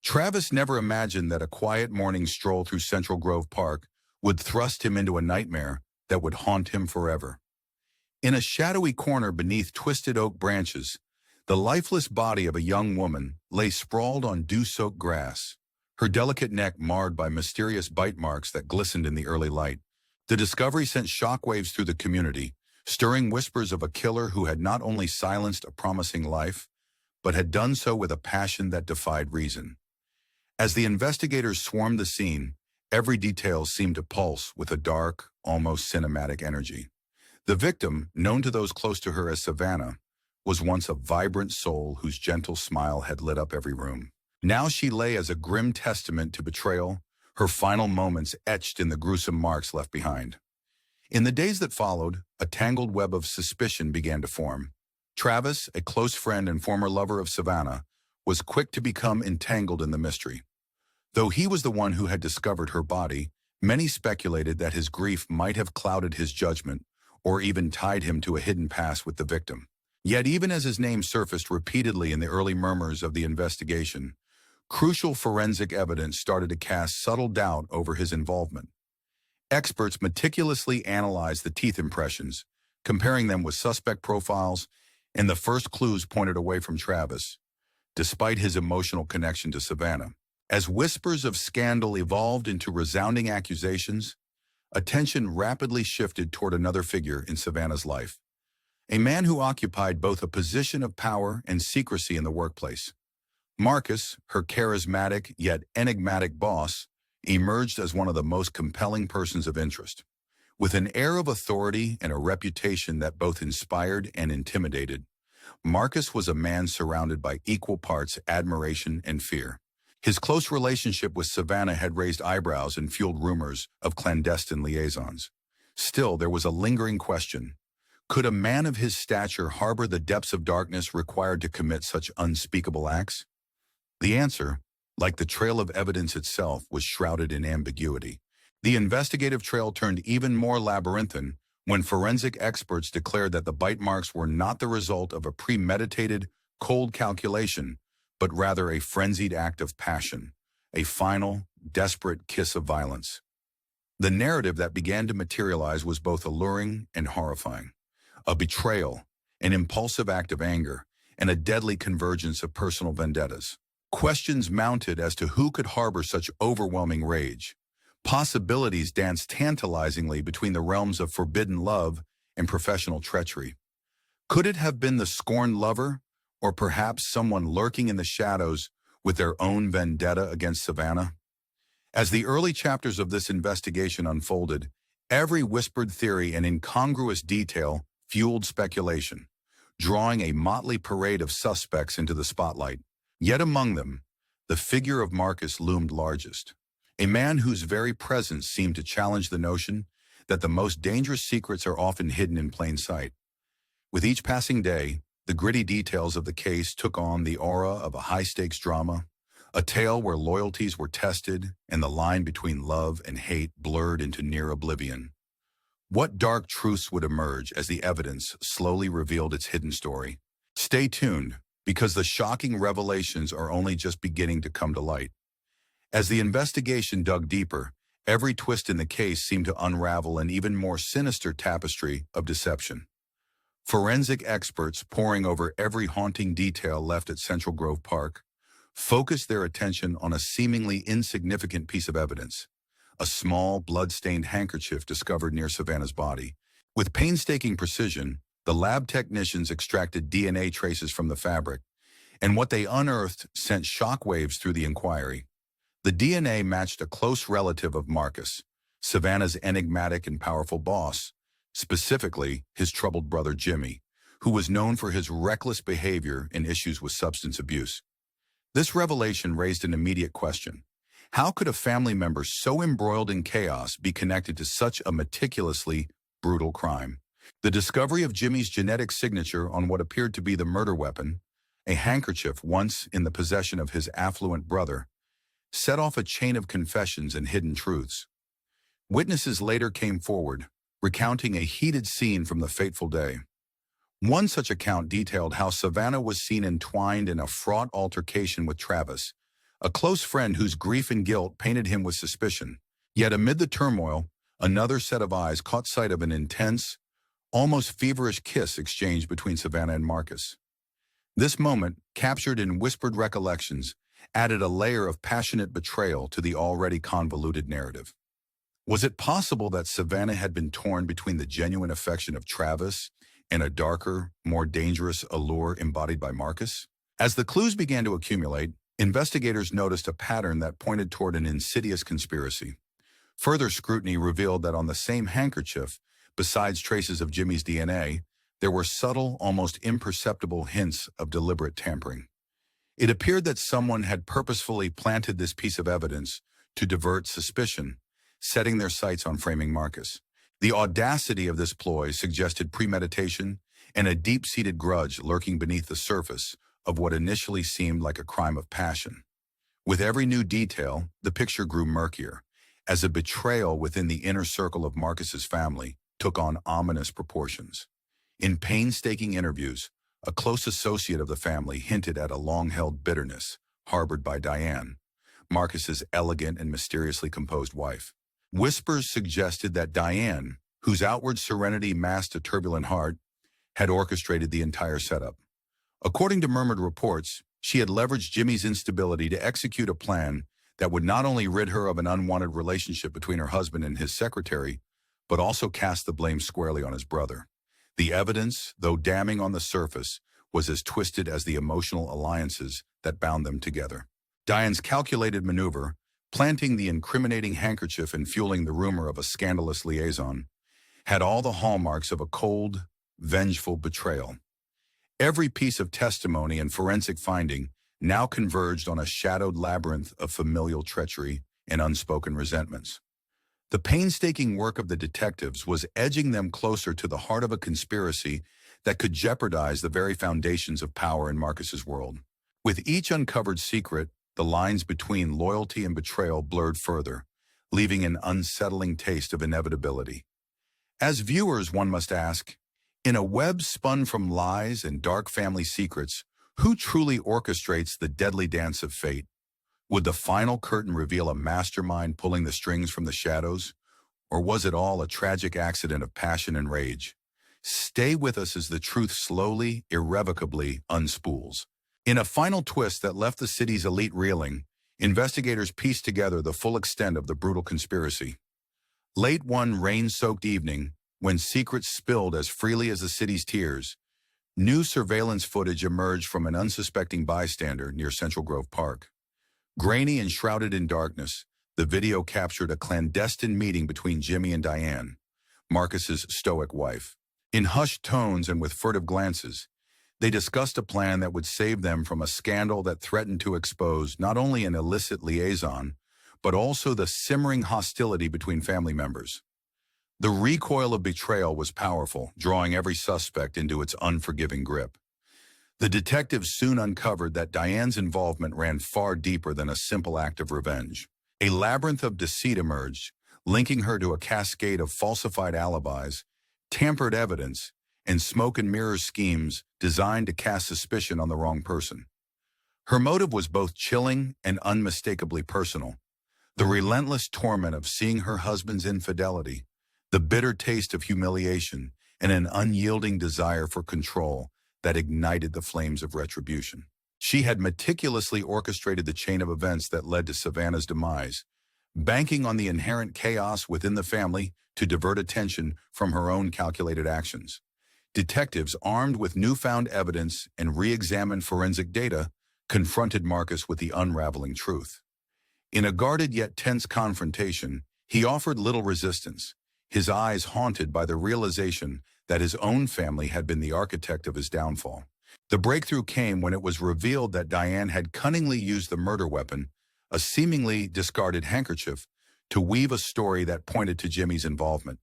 Travis never imagined that a quiet morning stroll through Central Grove Park would thrust him into a nightmare that would haunt him forever. In a shadowy corner beneath twisted oak branches, the lifeless body of a young woman lay sprawled on dew-soaked grass, her delicate neck marred by mysterious bite marks that glistened in the early light. The discovery sent shockwaves through the community, stirring whispers of a killer who had not only silenced a promising life, but had done so with a passion that defied reason. As the investigators swarmed the scene, every detail seemed to pulse with a dark, almost cinematic energy. The victim, known to those close to her as Savannah, was once a vibrant soul whose gentle smile had lit up every room. Now she lay as a grim testament to betrayal, her final moments etched in the gruesome marks left behind. In the days that followed, a tangled web of suspicion began to form. Travis, a close friend and former lover of Savannah, was quick to become entangled in the mystery. Though he was the one who had discovered her body, many speculated that his grief might have clouded his judgment or even tied him to a hidden past with the victim. Yet even as his name surfaced repeatedly in the early murmurs of the investigation, crucial forensic evidence started to cast subtle doubt over his involvement. Experts meticulously analyzed the teeth impressions, comparing them with suspect profiles, and the first clues pointed away from Travis, despite his emotional connection to Savannah. As whispers of scandal evolved into resounding accusations, attention rapidly shifted toward another figure in Savannah's life, a man who occupied both a position of power and secrecy in the workplace. Marcus, her charismatic yet enigmatic boss, emerged as one of the most compelling persons of interest. With an air of authority and a reputation that both inspired and intimidated, Marcus was a man surrounded by equal parts admiration and fear. His close relationship with Savannah had raised eyebrows and fueled rumors of clandestine liaisons. Still, there was a lingering question. Could a man of his stature harbor the depths of darkness required to commit such unspeakable acts? The answer, like the trail of evidence itself, was shrouded in ambiguity. The investigative trail turned even more labyrinthine when forensic experts declared that the bite marks were not the result of a premeditated, cold calculation, but rather a frenzied act of passion, a final, desperate kiss of violence. The narrative that began to materialize was both alluring and horrifying. A betrayal, an impulsive act of anger, and a deadly convergence of personal vendettas. Questions mounted as to who could harbor such overwhelming rage. Possibilities danced tantalizingly between the realms of forbidden love and professional treachery. Could it have been the scorned lover, or perhaps someone lurking in the shadows with their own vendetta against Savannah? As the early chapters of this investigation unfolded, every whispered theory and incongruous detail fueled speculation, drawing a motley parade of suspects into the spotlight. Yet among them, the figure of Marcus loomed largest, a man whose very presence seemed to challenge the notion that the most dangerous secrets are often hidden in plain sight. With each passing day, the gritty details of the case took on the aura of a high-stakes drama, a tale where loyalties were tested and the line between love and hate blurred into near oblivion. What dark truths would emerge as the evidence slowly revealed its hidden story? Stay tuned, because the shocking revelations are only just beginning to come to light. As the investigation dug deeper, every twist in the case seemed to unravel an even more sinister tapestry of deception. Forensic experts, poring over every haunting detail left at Central Grove Park, focused their attention on a seemingly insignificant piece of evidence, a small, blood-stained handkerchief discovered near Savannah's body. With painstaking precision, the lab technicians extracted DNA traces from the fabric, and what they unearthed sent shockwaves through the inquiry. The DNA matched a close relative of Marcus, Savannah's enigmatic and powerful boss, specifically his troubled brother Jimmy, who was known for his reckless behavior and issues with substance abuse. This revelation raised an immediate question. How could a family member so embroiled in chaos be connected to such a meticulously brutal crime? The discovery of Jimmy's genetic signature on what appeared to be the murder weapon, a handkerchief once in the possession of his affluent brother, set off a chain of confessions and hidden truths. Witnesses later came forward, recounting a heated scene from the fateful day. One such account detailed how Savannah was seen entwined in a fraught altercation with Travis, a close friend whose grief and guilt painted him with suspicion. Yet amid the turmoil, another set of eyes caught sight of an intense, almost feverish kiss exchanged between Savannah and Marcus. This moment, captured in whispered recollections, added a layer of passionate betrayal to the already convoluted narrative. Was it possible that Savannah had been torn between the genuine affection of Travis and a darker, more dangerous allure embodied by Marcus? As the clues began to accumulate, investigators noticed a pattern that pointed toward an insidious conspiracy. Further scrutiny revealed that on the same handkerchief, besides traces of Jimmy's DNA, there were subtle, almost imperceptible hints of deliberate tampering. It appeared that someone had purposefully planted this piece of evidence to divert suspicion, setting their sights on framing Marcus. The audacity of this ploy suggested premeditation and a deep-seated grudge lurking beneath the surface of what initially seemed like a crime of passion. With every new detail, the picture grew murkier, as a betrayal within the inner circle of Marcus's family took on ominous proportions. In painstaking interviews, a close associate of the family hinted at a long-held bitterness harbored by Diane, Marcus's elegant and mysteriously composed wife. Whispers suggested that Diane, whose outward serenity masked a turbulent heart, had orchestrated the entire setup. According to murmured reports, she had leveraged Jimmy's instability to execute a plan that would not only rid her of an unwanted relationship between her husband and his secretary, but also cast the blame squarely on his brother. The evidence, though damning on the surface, was as twisted as the emotional alliances that bound them together. Diane's calculated maneuver, planting the incriminating handkerchief and fueling the rumor of a scandalous liaison, had all the hallmarks of a cold, vengeful betrayal. Every piece of testimony and forensic finding now converged on a shadowed labyrinth of familial treachery and unspoken resentments. The painstaking work of the detectives was edging them closer to the heart of a conspiracy that could jeopardize the very foundations of power in Marcus's world. With each uncovered secret, the lines between loyalty and betrayal blurred further, leaving an unsettling taste of inevitability. As viewers, one must ask, in a web spun from lies and dark family secrets, who truly orchestrates the deadly dance of fate? Would the final curtain reveal a mastermind pulling the strings from the shadows? Or was it all a tragic accident of passion and rage? Stay with us as the truth slowly, irrevocably unspools. In a final twist that left the city's elite reeling, investigators pieced together the full extent of the brutal conspiracy. Late one rain-soaked evening, when secrets spilled as freely as the city's tears, new surveillance footage emerged from an unsuspecting bystander near Central Grove Park. Grainy and shrouded in darkness, the video captured a clandestine meeting between Jimmy and Diane, Marcus's stoic wife. In hushed tones and with furtive glances, they discussed a plan that would save them from a scandal that threatened to expose not only an illicit liaison, but also the simmering hostility between family members. The recoil of betrayal was powerful, drawing every suspect into its unforgiving grip. The detectives soon uncovered that Diane's involvement ran far deeper than a simple act of revenge. A labyrinth of deceit emerged, linking her to a cascade of falsified alibis, tampered evidence, and smoke and mirror schemes designed to cast suspicion on the wrong person. Her motive was both chilling and unmistakably personal. The relentless torment of seeing her husband's infidelity, the bitter taste of humiliation, and an unyielding desire for control that ignited the flames of retribution. She had meticulously orchestrated the chain of events that led to Savannah's demise, banking on the inherent chaos within the family to divert attention from her own calculated actions. Detectives, armed with newfound evidence and re-examined forensic data, confronted Marcus with the unraveling truth. In a guarded yet tense confrontation, he offered little resistance, his eyes haunted by the realization that his own family had been the architect of his downfall. The breakthrough came when it was revealed that Diane had cunningly used the murder weapon, a seemingly discarded handkerchief, to weave a story that pointed to Jimmy's involvement.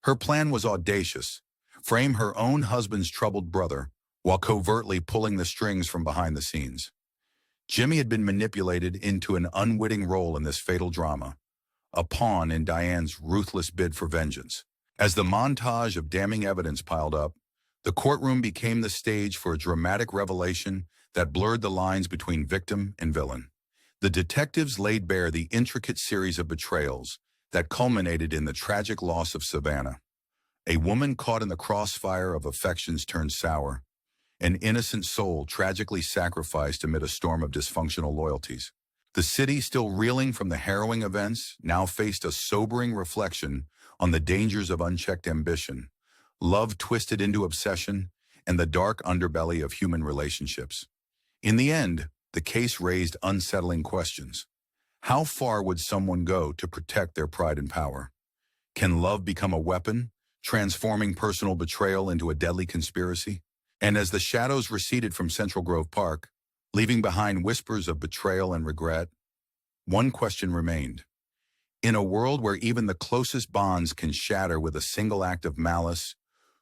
Her plan was audacious: frame her own husband's troubled brother while covertly pulling the strings from behind the scenes. Jimmy had been manipulated into an unwitting role in this fatal drama, a pawn in Diane's ruthless bid for vengeance. As the montage of damning evidence piled up, the courtroom became the stage for a dramatic revelation that blurred the lines between victim and villain. The detectives laid bare the intricate series of betrayals that culminated in the tragic loss of Savannah, a woman caught in the crossfire of affections turned sour, an innocent soul tragically sacrificed amid a storm of dysfunctional loyalties. The city, still reeling from the harrowing events, now faced a sobering reflection on the dangers of unchecked ambition, love twisted into obsession, and the dark underbelly of human relationships. In the end, the case raised unsettling questions. How far would someone go to protect their pride and power? Can love become a weapon, transforming personal betrayal into a deadly conspiracy? And as the shadows receded from Central Grove Park, leaving behind whispers of betrayal and regret, one question remained. In a world where even the closest bonds can shatter with a single act of malice,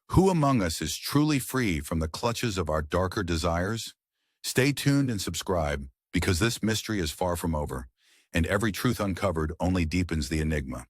who among us is truly free from the clutches of our darker desires? Stay tuned and subscribe, because this mystery is far from over, and every truth uncovered only deepens the enigma.